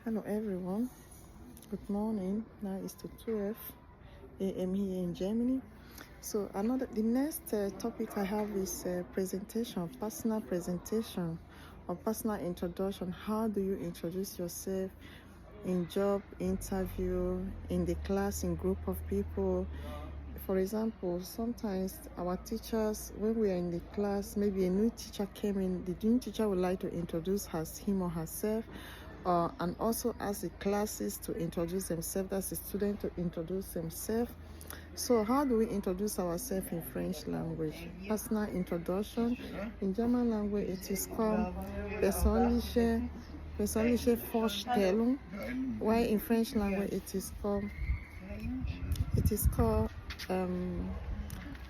Hello everyone, good morning. Now it's to 12 a.m. here in Germany. So the next topic I have is presentation, personal presentation or personal introduction. How do you introduce yourself in job interview, in the class, in group of people? For example, sometimes our teachers, when we are in the class, maybe a new teacher came in, the new teacher would like to introduce him or herself, and also ask the classes to introduce themselves, that's the student to introduce themselves. So how do we introduce ourselves in French language? Personal introduction. In German language, it is called persönliche Vorstellung, while in French language it is called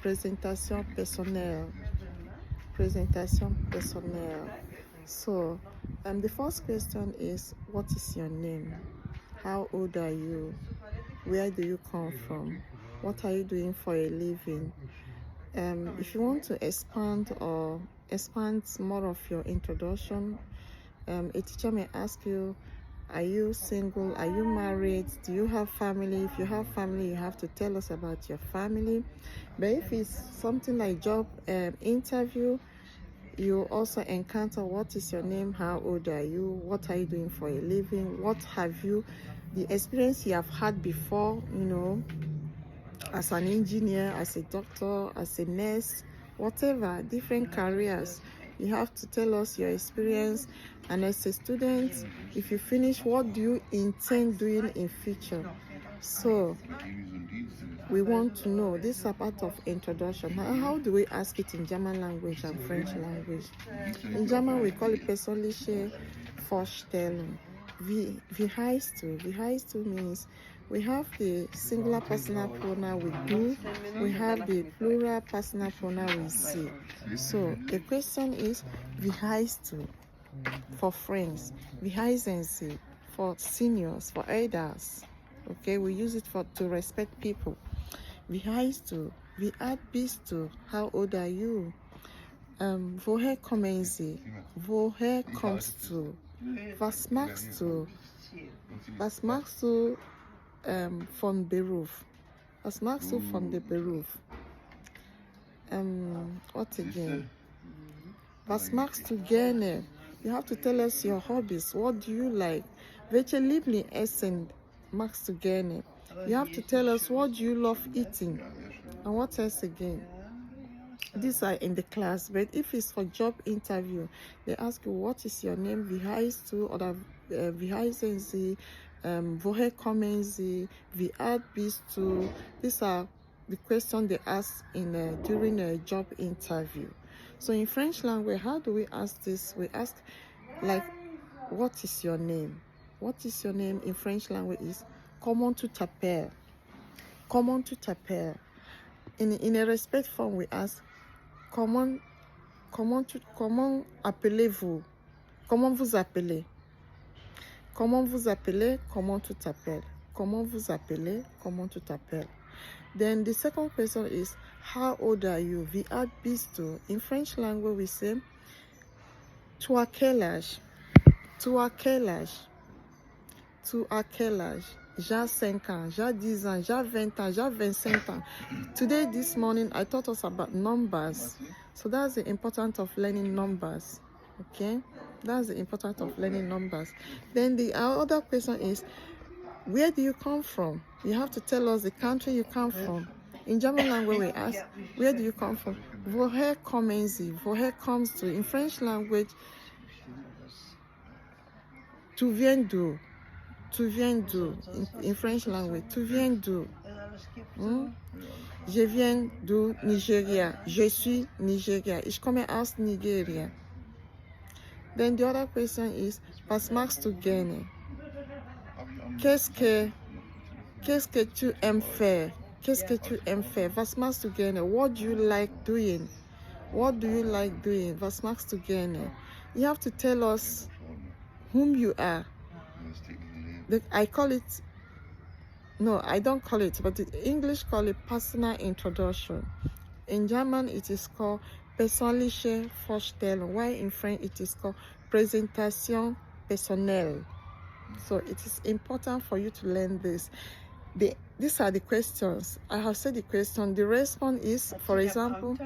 présentation personnelle. Présentation personnelle. So, the first question is, what is your name? How old are you? Where do you come from? What are you doing for a living? If you want to expand more of your introduction, a teacher may ask you, are you single? Are you married? Do you have family? If you have family, you have to tell us about your family. But if it's something like job interview, you also encounter, what is your name? How old are you? What are you doing for a living? What have you, the experience you have had before, as an engineer, as a doctor, as a nurse, whatever, different careers. You have to tell us your experience. And as a student, if you finish, what do you intend doing in future? So we want to know. This is a part of introduction. How do we ask it in German language and French language? In German, we call it persönliche Vorstellung. Wie heißt du? Wie heißt du means we have the singular personal pronoun with du, we have the plural personal pronoun with sie. So the question is, wie heißt du? For friends, wie heißen sie? For seniors, for elders. Okay, we use it to respect people. Wie heißt du? Wie alt bist du? How old are you? Woher kommen sie? Woher kommst du? Was machst du? Was machst du von Beruf? Was machst du von der Beruf? What again? Was machst du gerne? You have to tell us your hobbies. What do you like? Welche Lieblingsessen machst du gerne? You have to tell us what do you love eating. And what else again? These are in the class, but if it's for job interview, they ask you, what is your name? Wie heißt du? Oder wie heißen sie? Woher kommen sie? Wie alt bist du? These are the questions they ask during a job interview. So in French language, how do we ask this? We ask, like, what is your name? What is your name in French language is comment tu t'appelles? Comment tu t'appelles? In a respect form, we ask, comment appelez-vous? Comment vous appelez? Comment vous appelez? Comment tu t'appelles? Comment vous appelez? Comment tu t'appelles? Then the second question is, how old are you? Wie alt bist du? In French language, we say, tu as quel âge? Tu as quel âge? Tu as quel âge? J'ai 5 ans, j'ai 10 ans, j'ai 20 ans, j'ai 25 ans. Today, this morning, I taught us about numbers. So that's the importance of learning numbers. Okay? That's the importance of learning numbers. Then the other question is, where do you come from? You have to tell us the country you come from. In German language, we ask, where do you come from? Woher kommen Sie? Woher kommst du? In French language, tu viens d'où? Tu viens d'où? In French language, tu viens d'où? Je viens du Nigeria. Je suis Nigeria. Ich komme aus Nigeria. Then the other question is, was machst du gerne? Qu'est-ce que tu aimes faire? Qu'est-ce que tu aimes faire? Was machst du gerne? What do you like doing? What do you like doing? Was machst du gerne? You have to tell us whom you are. I call it, no, I don't call it, but the English call it personal introduction. In German, it is called persönliche Vorstellung, while in French, it is called présentation personnelle. So it is important for you to learn this. These are the questions. I have said the question. The response is, for example,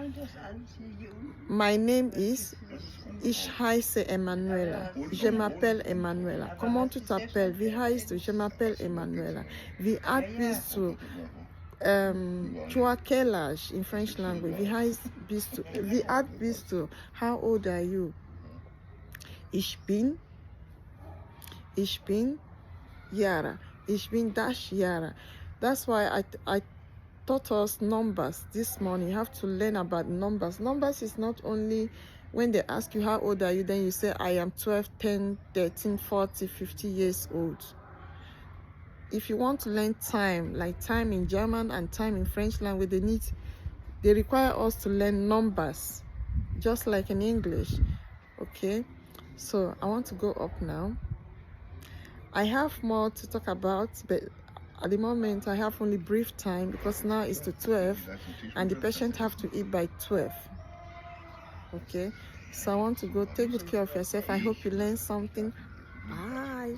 my name is Ich heiße Emanuela. Je m'appelle Emanuela. Comment tu t'appelles? Wie heißt du? Je m'appelle Emanuela. Wie alt bist du? Tu as quel âge in French language? Wie alt bist du? How old are you? Ich bin Yara. Ich bin dash Yara. That's why I taught us numbers this morning. You have to learn about numbers. Numbers is not only when they ask you how old are you, then you say I am 12, 10, 13, 40, 50 years old. If you want to learn time, like time in German and time in French language, they require us to learn numbers, just like in English. Okay, so I want to go up now. I have more to talk about, but at the moment I have only brief time because now it's to 12 and the patient have to eat by 12. Okay, so I want to go. Take good care of yourself. I hope you learned something. Bye.